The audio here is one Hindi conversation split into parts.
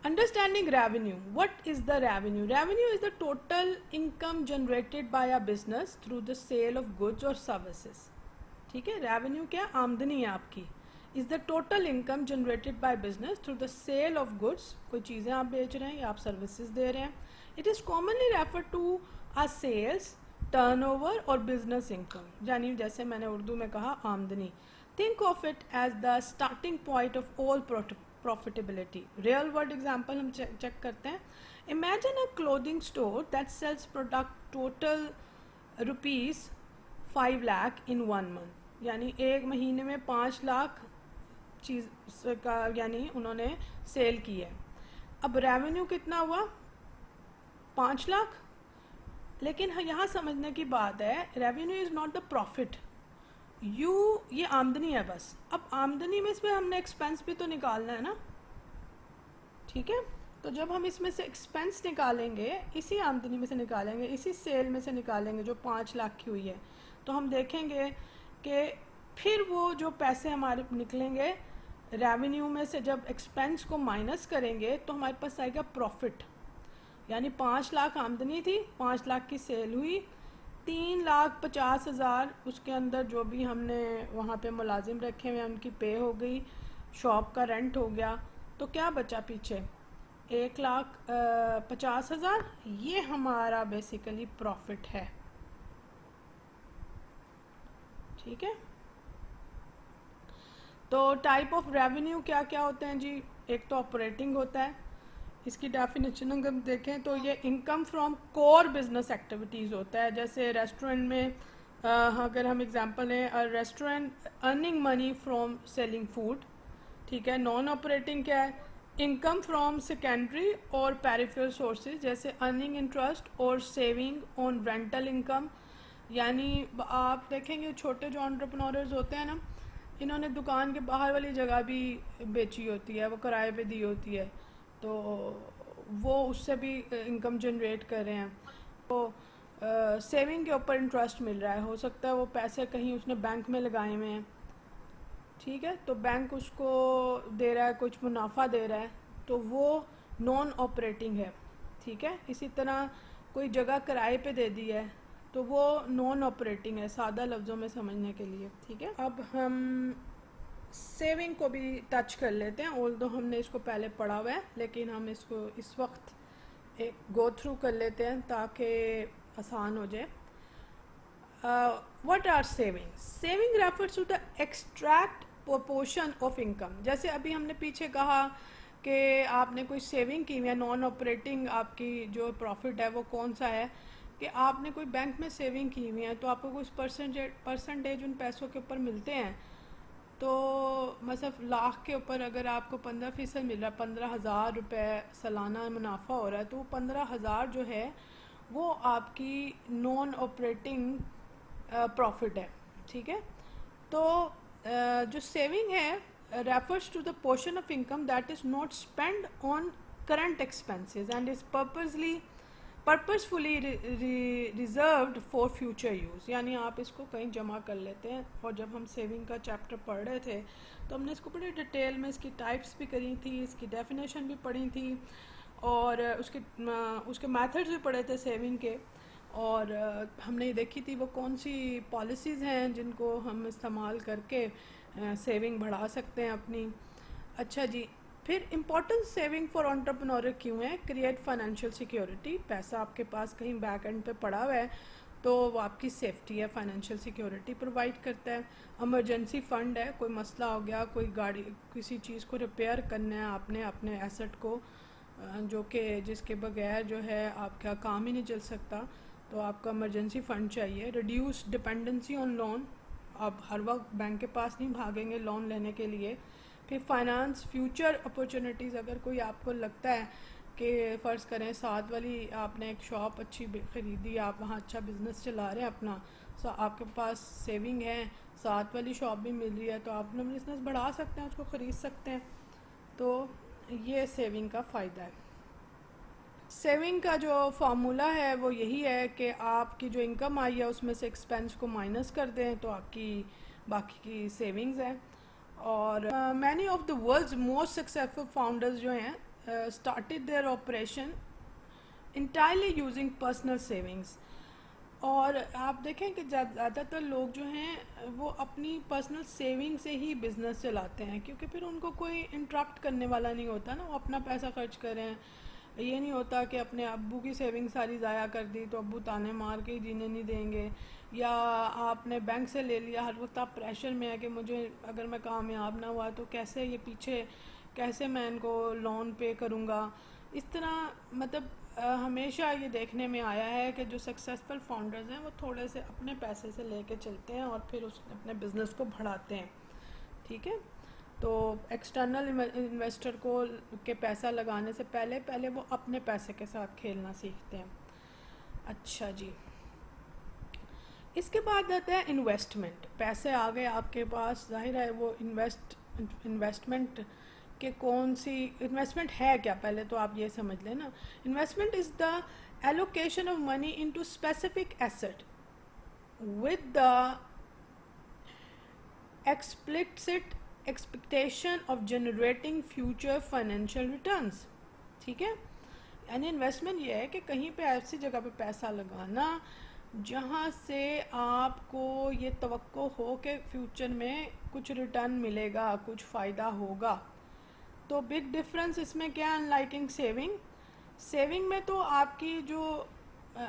Understanding revenue. What is the revenue? Revenue is the total income generated by a business through the sale of goods or services. ठीक है, revenue क्या, आमदनी है आपकी. Is the total income generated by business through the sale of goods. कोई चीज़ें आप बेच रहे हैं या आप सर्विसेज दे रहे हैं. It is commonly referred to as sales, turnover और business income. यानी जैसे मैंने उर्दू में कहा आमदनी. Think of it as the starting point of all profitability. Real world example हम check करते हैं. Imagine a clothing store that sells product total rupees 5 lakh in 1 month. यानी एक महीने में 5 लाख चीज़ का यानी उन्होंने सेल की है. अब रेवेन्यू कितना हुआ, 5 लाख. लेकिन यहाँ समझने की बात है, revenue is not the profit. ये आमदनी है बस. अब आमदनी में इसमें हमने एक्सपेंस भी तो निकालना है ना. ठीक है, तो जब हम इसमें से एक्सपेंस निकालेंगे, इसी आमदनी में से निकालेंगे, इसी सेल में से निकालेंगे जो 5 लाख की हुई है, तो हम देखेंगे कि फिर वो जो पैसे हमारे निकलेंगे रेवेन्यू में से, जब एक्सपेंस को माइनस करेंगे तो हमारे पास आएगा प्रॉफिट. यानी 5 लाख आमदनी थी, 5 लाख की सेल हुई, 3,50,000 उसके अंदर जो भी हमने वहाँ पे मुलाजिम रखे हुए हैं उनकी पे हो गई, शॉप का रेंट हो गया, तो क्या बचा पीछे, 1,50,000. ये हमारा बेसिकली प्रॉफिट है. ठीक है, तो टाइप ऑफ रेवेन्यू क्या क्या होते हैं जी. एक तो ऑपरेटिंग होता है, इसकी डेफिनेशन अगर हम देखें तो ये income from core business activities होता है. जैसे रेस्टोरेंट में अगर हम एग्जांपल लें, restaurant earning money from selling food. ठीक है. नॉन ऑपरेटिंग क्या है, इनकम फ्रॉम सेकेंडरी और पेरिफेरल सोर्सेज, जैसे अर्निंग इंटरेस्ट और सेविंग ऑन रेंटल इनकम. यानी आप देखेंगे छोटे जो एंटरप्रेन्योर्स होते हैं ना, इन्होंने दुकान के बाहर वाली जगह भी बेची होती है, वो किराए पे दी होती है, तो वो उससे भी इनकम जनरेट कर रहे हैं. तो सेविंग के ऊपर इंटरेस्ट मिल रहा है. हो सकता है वो पैसे कहीं उसने बैंक में लगाए हुए हैं. ठीक है, तो बैंक उसको दे रहा है, कुछ मुनाफा दे रहा है, तो वो नॉन ऑपरेटिंग है. ठीक है. इसी तरह कोई जगह किराए पे दे दी है, तो वो नॉन ऑपरेटिंग है, सादा लफ्ज़ों में समझने के लिए. ठीक है, अब हम सेविंग को भी टच कर लेते हैं. ऑल्दो हमने इसको पहले पढ़ा हुआ है, लेकिन हम इसको इस वक्त एक गो थ्रू कर लेते हैं ताकि आसान हो जाए. What are saving? Saving refers to the extract proportion of income. जैसे अभी हमने पीछे कहा कि आपने कोई सेविंग की हुई है, नॉन ऑपरेटिंग आपकी जो प्रॉफिट है वो कौन सा है, कि आपने कोई बैंक में सेविंग की हुई है, तो आपको कुछ परसेंटेज उन पैसों के ऊपर मिलते हैं. तो मतलब लाख के ऊपर अगर आपको 15% मिल रहा है, 15,000 रुपये सालाना मुनाफा हो रहा है, तो 15,000 जो है वो आपकी नॉन ऑपरेटिंग प्रॉफिट है. ठीक है, तो जो सेविंग है refers to the portion of income that is not spend on current expenses and is purposefully reserved for future use. यानी आप इसको कहीं जमा कर लेते हैं. और जब हम सेविंग का चैप्टर पढ़ रहे थे तो हमने इसको बड़े डिटेल में इसकी टाइप्स भी करी थी, इसकी डेफिनेशन भी पढ़ी थी, और उसके मेथड्स भी पढ़े थे सेविंग के. और हमने ये देखी थी वो कौन सी पॉलिसीज़ हैं जिनको हम इस्तेमाल करके सेविंग बढ़ा सकते हैं अपनी. अच्छा जी, फिर इम्पोर्टेंस सेविंग फॉर एंटरप्रेन्योर क्यों है? Create financial security. पैसा आपके पास कहीं बैक एंड पे पड़ा हुआ है तो वो आपकी सेफ्टी है, फाइनेंशियल सिक्योरिटी प्रोवाइड करता है. इमरजेंसी फ़ंड है, कोई मसला हो गया, कोई गाड़ी किसी चीज़ को रिपेयर करना है आपने अपने एसेट को, जो कि जिसके बगैर जो है आपका काम ही नहीं चल सकता, तो आपका इमरजेंसी फ़ंड चाहिए. Reduce dependency on loan. आप हर वक्त बैंक के पास नहीं भागेंगे लोन लेने के लिए. फिर फाइनेंस फ्यूचर अपॉर्चुनिटीज़. अगर कोई आपको लगता है कि फ़र्ज़ करें साथ वाली आपने एक शॉप अच्छी ख़रीदी, आप वहाँ अच्छा बिज़नेस चला रहे हैं अपना, सो आपके पास सेविंग है, साथ वाली शॉप भी मिल रही है, तो आप अपना बिज़नेस बढ़ा सकते हैं, उसको ख़रीद सकते हैं. तो ये सेविंग का फ़ायदा है. सेविंग का जो फार्मूला है वो यही है कि आपकी जो इनकम आई है उसमें से एक्सपेंस को माइनस कर दें तो आपकी बाकी की सेविंग्स हैं. और many of the world's most successful founders जो हैं started their operation entirely using personal savings. और आप देखें कि ज़्यादातर लोग जो हैं वो अपनी पर्सनल सेविंग से ही बिज़नेस चलाते हैं, क्योंकि फिर उनको कोई इंटरप्ट करने वाला नहीं होता ना, वो अपना पैसा खर्च करें। ये नहीं होता कि अपने अब्बू की सेविंग सारी ज़ाया कर दी तो अब्बू ताने मार के ही जीने नहीं देंगे, या आपने बैंक से ले लिया, हर वक्त आप प्रेशर में है कि मुझे अगर मैं कामयाब ना हुआ तो कैसे ये पीछे, कैसे मैं इनको लोन पे करूँगा। इस तरह मतलब हमेशा ये देखने में आया है कि जो सक्सेसफुल फाउंडर्स हैं वो थोड़े से अपने पैसे से लेके चलते हैं और फिर उस अपने बिज़नेस को बढ़ाते हैं। ठीक है, तो एक्सटर्नल इन्वेस्टर को के पैसा लगाने से पहले पहले वो अपने पैसे के साथ खेलना सीखते हैं। अच्छा जी, इसके बाद आता है इन्वेस्टमेंट। पैसे आ गए आपके पास, जाहिर है वो इन्वेस्टमेंट कि कौन सी इन्वेस्टमेंट है क्या, पहले तो आप ये समझ लें ना। Investment is the allocation of money into specific asset with the explicit expectation of generating future financial returns. ठीक है, यानी इन्वेस्टमेंट ये है कि कहीं पे ऐसी जगह पे पैसा लगाना जहाँ से आपको ये तवक्को हो कि फ्यूचर में कुछ रिटर्न मिलेगा, कुछ फ़ायदा होगा। तो बिग डिफरेंस इसमें क्या है, अनलाइकिंग सेविंग में तो आपकी जो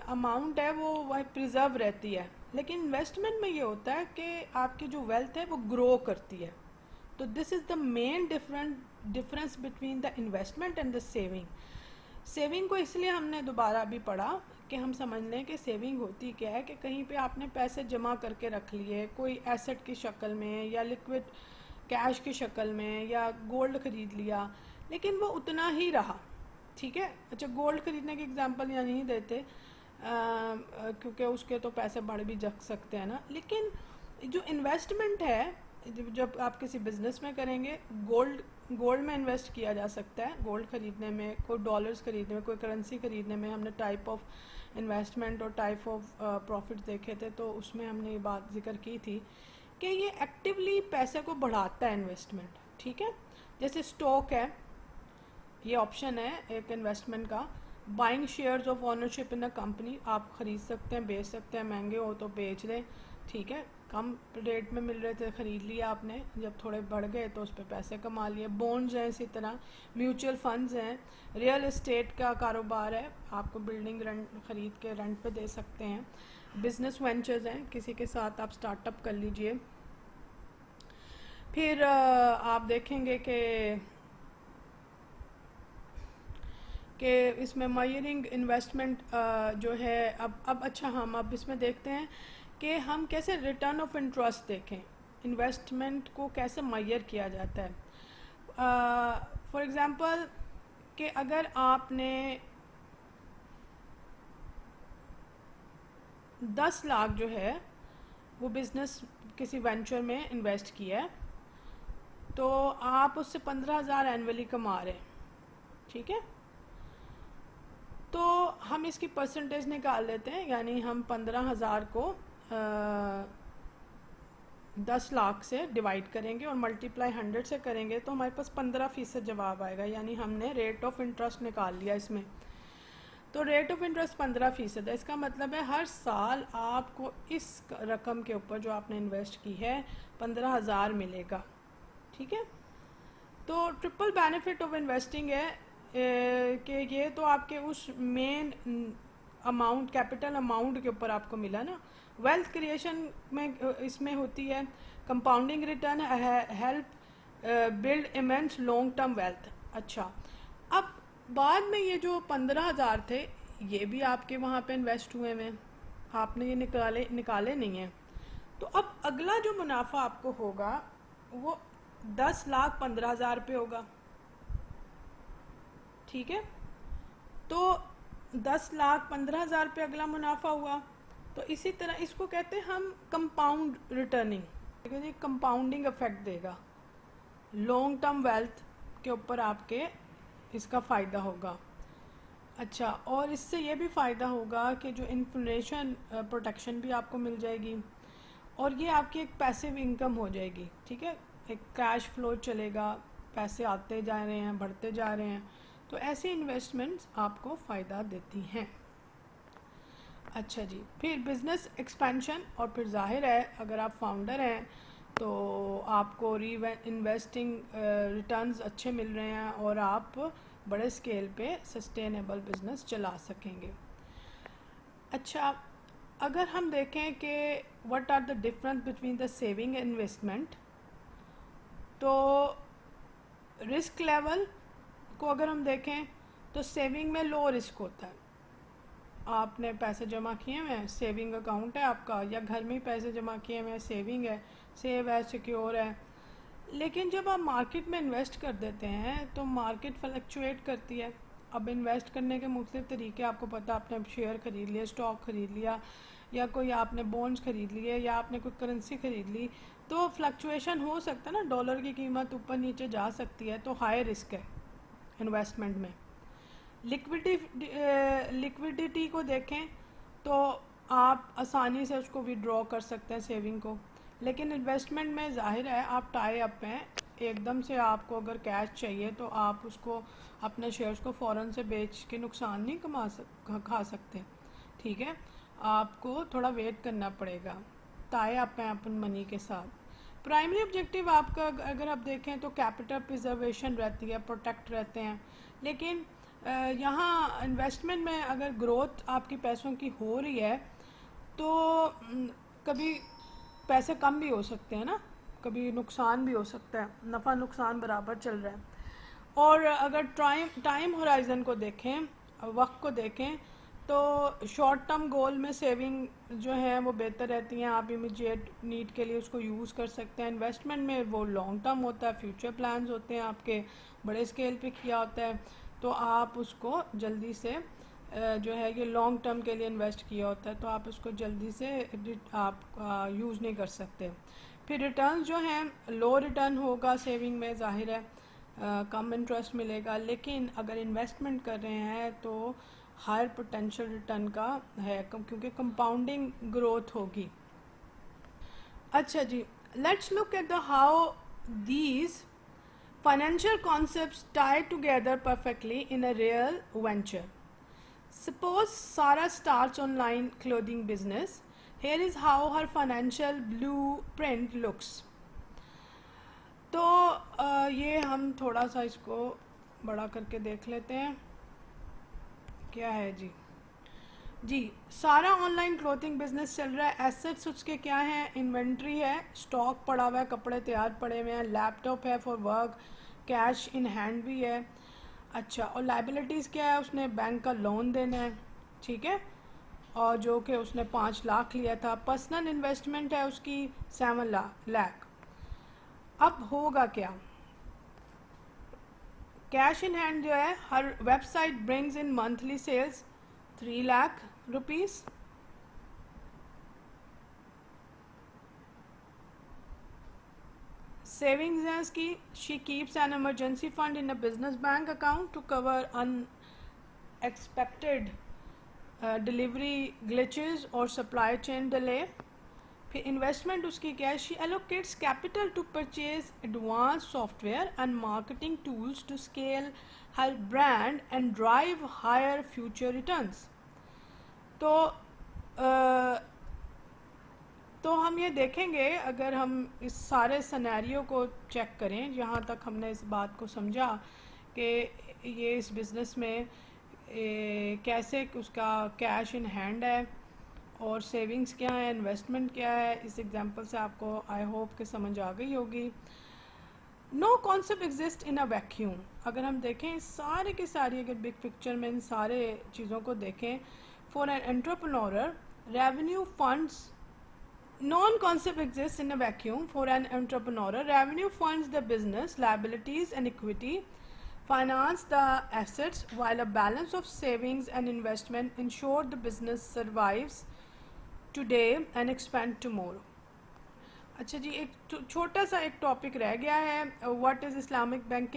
अमाउंट है वो वह प्रिजर्व रहती है, लेकिन इन्वेस्टमेंट में ये होता है कि आपकी जो वेल्थ है वो ग्रो करती है। तो this is the main difference between the investment and the saving को इसलिए हमने दोबारा भी पढ़ा कि हम समझ लें कि सेविंग होती क्या है, कि कहीं पे आपने पैसे जमा करके रख लिए कोई एसेट की शक्ल में या लिक्विड कैश की शक्ल में या गोल्ड ख़रीद लिया, लेकिन वो उतना ही रहा। ठीक है, अच्छा गोल्ड ख़रीदने की एग्जांपल यहाँ नहीं देते क्योंकि उसके तो पैसे बढ़ भी जा सकते हैं ना, लेकिन जो इन्वेस्टमेंट है जब आप किसी बिज़नेस में करेंगे, गोल्ड में इन्वेस्ट किया जा सकता है। गोल्ड ख़रीदने में, कोई डॉलर्स ख़रीदने में, कोई करेंसी ख़रीदने में हमने टाइप ऑफ इन्वेस्टमेंट और टाइप ऑफ प्रॉफिट देखे थे, तो उसमें हमने ये बात जिक्र की थी कि ये एक्टिवली पैसे को बढ़ाता है इन्वेस्टमेंट। ठीक है, जैसे स्टॉक है, ये ऑप्शन है एक इन्वेस्टमेंट का। Buying shares of ownership in a company, आप ख़रीद सकते हैं, बेच सकते हैं, महंगे हो तो बेच दें। ठीक है, कम रेट में मिल रहे थे ख़रीद लिया आपने, जब थोड़े बढ़ गए तो उस पर पैसे कमा लिए। बॉन्ड्स हैं इसी तरह, म्यूचुअल फंड्स हैं, रियल एस्टेट का कारोबार है, आपको बिल्डिंग रेंट ख़रीद के रेंट पे दे सकते हैं। बिज़नेस वेंचर्स हैं, किसी के साथ आप स्टार्टअप कर लीजिए। फिर आप देखेंगे कि इसमें मायरिंग इन्वेस्टमेंट जो है, अब अच्छा हम अब इसमें देखते हैं कि हम कैसे रिटर्न ऑफ इंटरेस्ट देखें, इन्वेस्टमेंट को कैसे मायर किया जाता है। फॉर एग्ज़ाम्पल कि अगर आपने 10 लाख जो है वो बिज़नेस किसी वेंचर में इन्वेस्ट किया है, तो आप उससे 15,000 एनुअली कमा रहे हैं। ठीक है, तो हम इसकी परसेंटेज निकाल लेते हैं, यानी हम 15,000 को 10 लाख से डिवाइड करेंगे और मल्टीप्लाई 100 से करेंगे, तो हमारे पास 15% जवाब आएगा, यानी हमने रेट ऑफ इंटरेस्ट निकाल लिया इसमें। तो रेट ऑफ इंटरेस्ट 15% है, इसका मतलब है हर साल आपको इस रकम के ऊपर जो आपने इन्वेस्ट की है 15,000 मिलेगा। ठीक है, तो ट्रिपल बेनिफिट ऑफ इन्वेस्टिंग है कि ये तो आपके उस मेन अमाउंट, कैपिटल अमाउंट के ऊपर आपको मिला ना। वेल्थ क्रिएशन में इसमें होती है compounding return, help build immense long term wealth. अच्छा, अब बाद में ये जो 15,000 थे ये भी आपके वहाँ पे इन्वेस्ट हुए हैं, आपने ये निकाले नहीं हैं। तो अब अगला जो मुनाफा आपको होगा वो 10,15,000 पे होगा। ठीक है, तो 10,15,000 पे अगला मुनाफा हुआ। तो इसी तरह इसको कहते हैं हम कंपाउंड रिटर्निंग, ठीक है जी, कंपाउंडिंग इफेक्ट देगा, लॉन्ग टर्म वेल्थ के ऊपर आपके इसका फ़ायदा होगा। अच्छा, और इससे ये भी फ़ायदा होगा कि जो इन्फ्लेशन प्रोटेक्शन भी आपको मिल जाएगी, और ये आपकी एक पैसिव इनकम हो जाएगी। ठीक है, एक कैश फ्लो चलेगा, पैसे आते जा रहे हैं, बढ़ते जा रहे हैं, तो ऐसी इन्वेस्टमेंट्स आपको फ़ायदा देती हैं। अच्छा जी, फिर बिज़नेस एक्सपेंशन, और फिर जाहिर है अगर आप फाउंडर हैं तो आपको री इन्वेस्टिंग रिटर्न्स अच्छे मिल रहे हैं और आप बड़े स्केल पे सस्टेनेबल बिज़नेस चला सकेंगे। अच्छा, अगर हम देखें कि what are the difference between the saving and investment, तो रिस्क लेवल को अगर हम देखें तो सेविंग में लो रिस्क होता है। आपने पैसे जमा किए हुए हैं, सेविंग अकाउंट है आपका, या घर में ही पैसे जमा किए हुए हैं, सेविंग है, सेव है, सिक्योर है। लेकिन जब आप मार्केट में इन्वेस्ट कर देते हैं तो मार्केट फ्लक्चुएट करती है। अब इन्वेस्ट करने के मुख्तलिफ तरीके आपको पता, आपने शेयर खरीद लिया, स्टॉक खरीद लिया, या कोई आपने बॉन्ड्स खरीद लिए, या आपने कोई करेंसी खरीद ली, तो फ्लक्चुएशन हो सकता है ना, डॉलर की कीमत ऊपर नीचे जा सकती है, तो हाई रिस्क है इन्वेस्टमेंट में। लिक्विडिटी को देखें तो आप आसानी से उसको विड्रॉ कर सकते हैं सेविंग को, लेकिन इन्वेस्टमेंट में जाहिर है आप टाई अप हैं, एकदम से आपको अगर कैश चाहिए तो आप उसको अपने शेयर्स को फ़ौरन से बेच के नुकसान नहीं खा सकते, ठीक है, आपको थोड़ा वेट करना पड़ेगा, टाई अप हैं अपन मनी के साथ। प्राइमरी ऑब्जेक्टिव आपका अगर आप देखें तो कैपिटल प्रिजर्वेशन रहती है, प्रोटेक्ट रहते हैं, लेकिन यहाँ इन्वेस्टमेंट में अगर ग्रोथ आपकी पैसों की हो रही है तो कभी पैसे कम भी हो सकते हैं ना, कभी नुकसान भी हो सकता है, नफ़ा नुकसान बराबर चल रहा है। और अगर टाइम होराइज़न को देखें, वक्त को देखें, तो शॉर्ट टर्म गोल में सेविंग जो है वो बेहतर रहती हैं, आप इमीडिएट नीड के लिए उसको यूज़ कर सकते हैं। इन्वेस्टमेंट में वो लॉन्ग टर्म होता है, फ्यूचर प्लान्स होते हैं आपके, बड़े स्केल पे किया होता है, तो आप उसको जल्दी से जो है ये लॉन्ग टर्म के लिए इन्वेस्ट किया होता है, तो आप उसको जल्दी से आप यूज़ नहीं कर सकते। फिर रिटर्न जो हैं लो रिटर्न होगा सेविंग में, जाहिर है कम इंटरेस्ट मिलेगा, लेकिन अगर इन्वेस्टमेंट कर रहे हैं तो हायर पोटेंशियल रिटर्न का है, क्योंकि कंपाउंडिंग ग्रोथ होगी। अच्छा जी, let's look at the how these financial concepts tie together perfectly in a real venture. Suppose Sarah starts online clothing business. Here is how her financial blueprint looks. तो ये हम थोड़ा सा इसको बड़ा करके देख लेते हैं, क्या है जी। जी, सारा ऑनलाइन क्लोथिंग बिजनेस चल रहा है। एसेट्स उसके क्या हैं? इन्वेंट्री है, स्टॉक पड़ा हुआ है, कपड़े तैयार पड़े हुए हैं, लैपटॉप है for work, cash in hand भी है। अच्छा, और लाइबिलिटीज़ क्या है? उसने बैंक का लोन देना है, ठीक है, और जो कि उसने 5 लाख लिया था। पर्सनल इन्वेस्टमेंट है उसकी 7 लाख। अब होगा क्या? कैश इन हैंड जो है, her website brings in monthly sales 3 lakh rupees. Savings है इसकी, she keeps an emergency fund in a business bank account to cover unexpected delivery glitches और सप्लाई चेन डिले। फिर इन्वेस्टमेंट उसकी क्या है? She allocates capital to purchase advance software and marketing tools to scale her brand and drive higher future returns. तो हम ये देखेंगे, अगर हम इस सारे सिनेरियो को चेक करें, जहाँ तक हमने इस बात को समझा कि ये इस बिज़नेस में कैसे उसका कैश इन हैंड है और सेविंग्स क्या है, इन्वेस्टमेंट क्या है, इस एग्जांपल से आपको आई होप कि समझ आ गई होगी। No concept exist in a vacuum. अगर हम देखें सारे के सारी, अगर बिग पिक्चर में इन सारे चीज़ों को देखें, for an entrepreneur revenue funds, non-concept exists in a vacuum. For an entrepreneur, revenue funds the business, liabilities and equity finance the assets, while a balance of savings and investment ensure the business survives today and expand tomorrow. अच्छा जी, एक छोटा सा एक टॉपिक रह गया है, व्हाट इज़ इस्लामिक बैंकिंग।